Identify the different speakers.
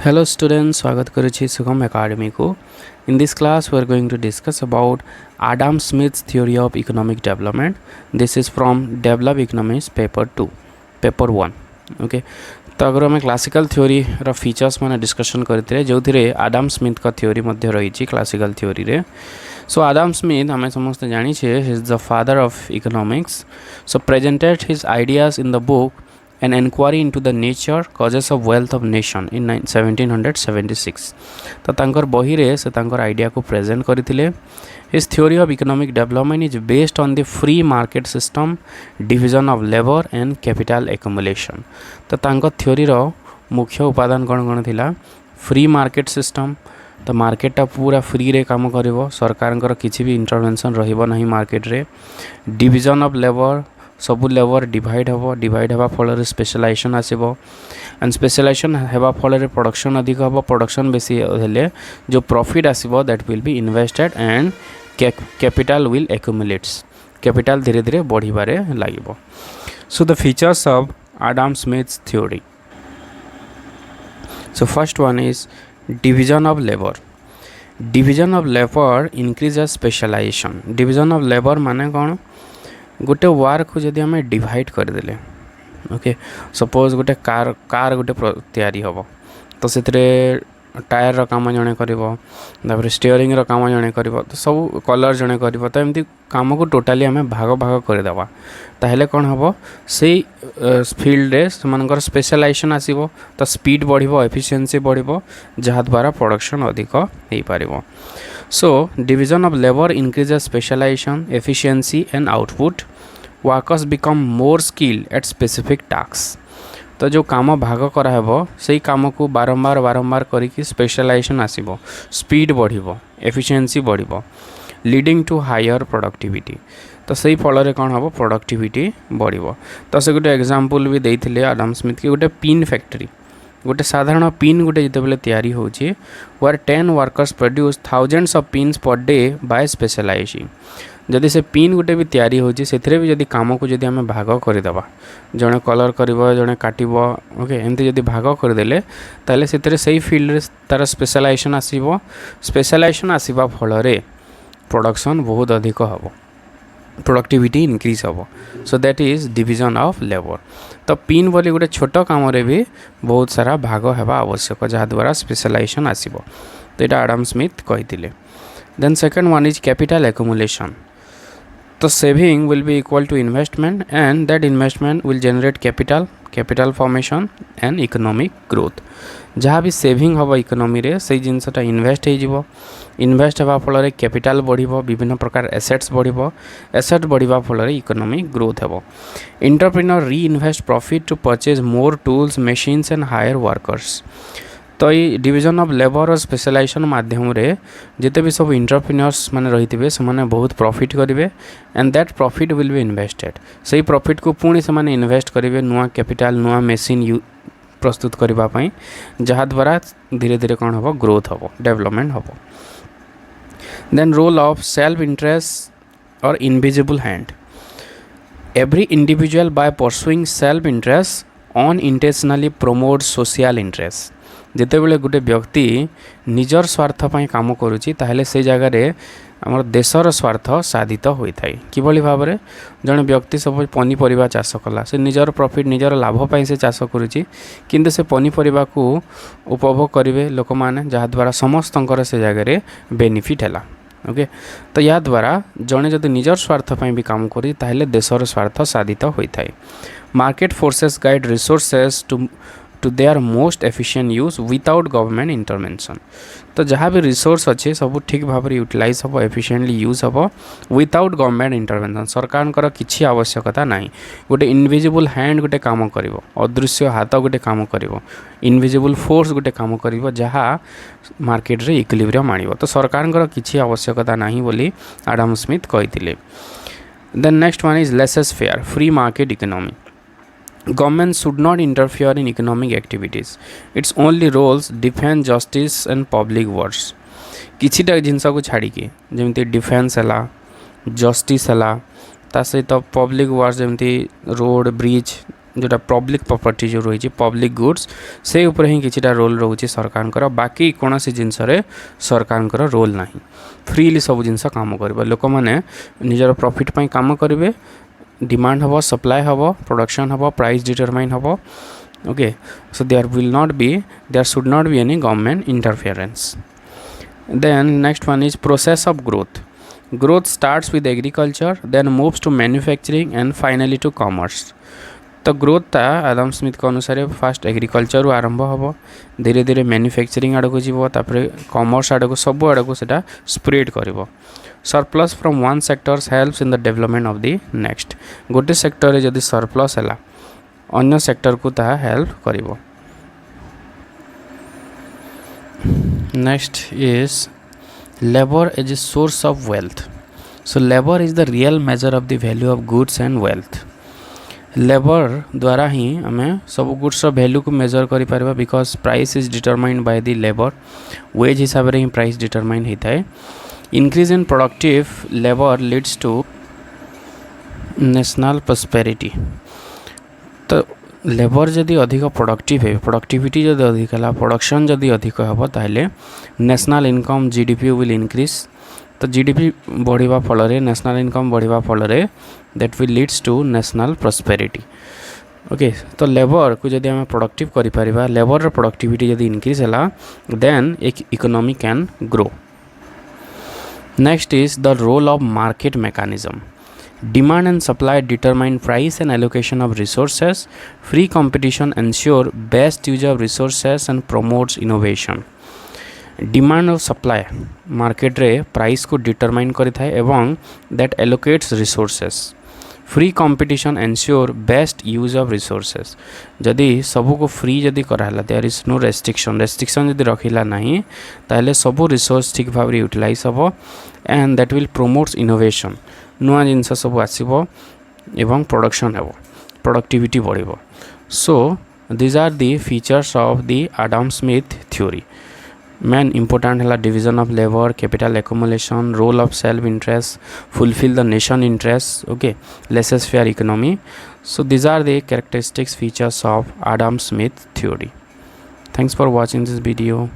Speaker 1: Hello students, स्वागत करुछि सुगम academy को. In this class we are going to discuss about Adam Smith's theory of economic development. This is from Develop Economics paper 2, paper 1. Okay. तो अगर हमें classical theory रा features माने discussion करते जो थिरे आडम स्मिथ का थ्योरी मध्य रही क्लासिकल थ्योरी रे. सो आडम स्मिथ हमें समस्त जानी छे he is the father of economics. So presented his ideas in the book an inquiry into the nature causes of wealth of nation in 1776. तो तांकर बही रे से तांकर आइडिया को प्रेजेंट करथिले. His theory of economic development is based on the free market system, division of labor and capital accumulation. तो तांकर थ्योरी रो मुख्य उपादान कौन थिला? Free market system. तो मार्केटा पूरा फ्री रे काम करिवो, सरकार किछि भी इंटरवेंशन रहिबो नहीं मार्केट रे. डिविजन ऑफ लेबर, सबू लेबर डिवाइड हवा फल स्पेशलाइजेशन आसो एंड स्पेशलाइजेशन हेबा फल प्रोडक्शन अधिक हम, प्रोडक्शन बेसी हेले जो प्रॉफिट आसो that will be invested and capital will accumulates. Capital धीरे धीरे बढ़िबारे लागिबो. So the features of Adam Smith's theory. So first one is division of labour. Division of labour increases specialisation. Division of labour माने कौन? गोटे work को जदि आम डिवाइड करदे, ओके, सपोज गोटे कार गोटे तैयारी हम तो से टायर रो काम जड़े कर, स्टीयरिंग रो काम जड़े कर, तो सब कलर जड़े कर, तो एमती काम को टोटाली आम भाग भाग करदेवा. ताहले कौन हम से फील्ड रे सेमानकर स्पेशलाइजेशन आसीबो, तो स्पीड बढ़िबो, एफिशिएंसी बढ़िबो, जहाद्वारा प्रोडक्शन अधिक हो पारिबो. So, division of labor increases specialization, efficiency and output. Workers become more skilled at specific tasks. तो जो काम भाग कराहेबो से काम को बारंबार करिकी स्पेशलाइजेशन आसीबो, स्पीड बढ़िबो, एफिशिएंसी बढ़िबो, लीडिंग टू हायर प्रोडक्टिविटी. तो सही फल रे कौन हम प्रोडक्टिविटी बढ़िबो. तो से गोटे एग्जांपल भी देइथिले आडम स्मिथ की गोटे पिन फैक्ट्री. गोटे साधारण पिन गोटे जितेबाला तैयारी होची where 10 workers produce thousands of pins per day by specialising. जदि से पिन गोटे भी तैयारी होची सेथिरे भी जदि काम को जदि आम भाग करदेबा, जड़े कलर करिवो, जड़े काटिबो, ओके, एमती जदि भाग करदेले ताले सेथिरे सही फील्ड रे तार स्पेशलाइजेशन आसीबो. स्पेशलाइजेशन आसीबा फल रे प्रोडक्शन बहुत अधिक हबो, प्रोडक्टिविटी इंक्रीज हम. So that is division of labour. तो पिन बोली गोटे छोट काम रे भी बहुत सारा भाग हेबा आवश्यक, जहाद्वारा स्पेशलाइजेशन आसीबो. तो ये आडम स्मिथ कही. Then second one is capital accumulation. तो saving will be equal to investment and that investment will generate capital formation and economic growth. जहाँ भी सेविंग हम इकोनॉमी रे से जिनसटा इन्वेस्ट हो, इन्वेस्ट होगा फल कैपिटल बढ़िबो, विभिन्न प्रकार एसेट्स बढ़िबो, एसेट बढ़िबा फल इकोनॉमिक ग्रोथ हेबो. Entrepreneur reinvest profit to purchase more tools, machines and hire workers. तो ये डिविजन ऑफ लेबर और स्पेशलाइजेशन माध्यम रे जिते भी सब एंटरप्रेन्योर्स माने रहिथिबे से बहुत प्रॉफिट करेंगे and that profit will be invested. सही प्रॉफिट को पुणी से इन्वेस्ट करेंगे नुआ कैपिटल, नुआ मशीन प्रस्तुत करने, जहाद्वारा धीरे धीरे कौन हम ग्रोथ हम, डेवलपमेंट हम. Then role of self interest और invisible hand. Every individual by pursuing self interest unintentionally promote social interest. जिते बड़े गोटे व्यक्ति निजर स्वार्थपाई काम करुच्ची ताहले से जगह आम देशर स्वार्थ साधित होता है. किभली भाव में जड़े व्यक्ति सब पनीपरिया चाष कला, से निजर प्रॉफिट निजर लाभपाई से चाष करुच्ची, किंतु से पनीपरिया को उपभोग करेंगे लोक मैंने, जहाद्वारा समस्त से जगह बेनिफिट है. ओके, तो या द्वारा जड़े जब निजर स्वार्थपाई भी काम करी ताहले देशर स्वार्थ साधित होता है. Market forces guide resources to their most efficient use without government intervention. तो जहाँ भी रिसोर्स अच्छे सब ठीक भाव में यूटिलाइज हम, एफिशिएंटली यूज हम विदाउट गवर्नमेंट इंटरवेंशन. सरकार किसी आवश्यकता ना. गोटे इनविजिबल हैंड गोटे काम कर, अदृश्य हाथ गोटे काम कर, इनविजिबल फोर्स गोटे काम कर, जहाँ मार्केट रे इक्विलिब्रियम आनिबो. तो सरकार किसी आवश्यकता ना बोली आडम स्मिथ कही. Then next one is laissez faire free market economy. Government should not interfere in economic activities. Its only roles defend justice and public works. किछिटा जिनस को छाड़ी के जमी डिफेन्स है, जस्टिस है, ता सहित पब्लिक वर्क्स जमी रोड ब्रिज जोटा पब्लिक प्रॉपर्टी जो रही पब्लिक गुड्स से ऊपर ही किछिटा रोल रोचे सरकार बाकी कौन सी जिनस सरकार रोल ना फ्रीली सब जिनस काम कर लोक मैंने निजर प्रॉफिट पाई काम करेंगे डिमांड हम सप्लाई हम प्रोडक्शन हम प्राइस डिटरमाइन हम okay so there should not be any government interference then next one is process of growth starts with agriculture then moves to manufacturing and finally to commerce तो growth ता आदम Smith के अनुसार fast agriculture आरंभ हम धीरे धीरे manufacturing आड़ को जीव तापर कॉमर्स आड़ को सब आड़ को सेटा स्प्रेड करिवो surplus from one sectors helps in the development of the next गोटे सेक्टर रे जदि सरप्लस हैला अन्य सेक्टर को ता हेल्प करिवो next is labor as a source of wealth so labor is the real measure of the value of goods and wealth labor द्वारा ही हमें सब गुड्स वैल्यू को मेजर करि परबा because price is determined by the labour wage हिसाब रे ही price determine होता है increase in productive labour leads to national prosperity तो लेबर जदि अधिक प्रोडक्टिव है प्रोडक्टिविटी जदि अधिक है प्रोडक्शन जदि अधिक हम ताहले national income GDP will increase तो जीडीपी बढ़िबा फल नेशनल इनकम बढ़िबा फल that will leads to national prosperity okay तो लेबर को जदि आम प्रोडक्टिव करि परिबा लेबर प्रोडक्टिविटी जदि इंक्रीज है देन एक economy can grow next is the role of market mechanism Demand and supply determine price and allocation of resources. Free competition ensure best use of resources and promotes innovation. Demand और supply market रे price को determine करिथाय एवं that allocates resources. Free competition ensure best use of resources. जदि सबू को free जदि कराला there is no restriction जदि रखिला नहीं ताहले सबू resource ठीक भाव रे utilize हबो and that will promotes innovation. नुआ जिनस सब आसो एवं प्रोडक्शन हेबो प्रोडक्टिविटी बढ़िबो so this are the features of the Adam Smith theory main important है division of labour capital accumulation role of self interest fulfil the nation interest okay laissez faire economy so this are the characteristics features of Adam Smith theory thanks for watching this video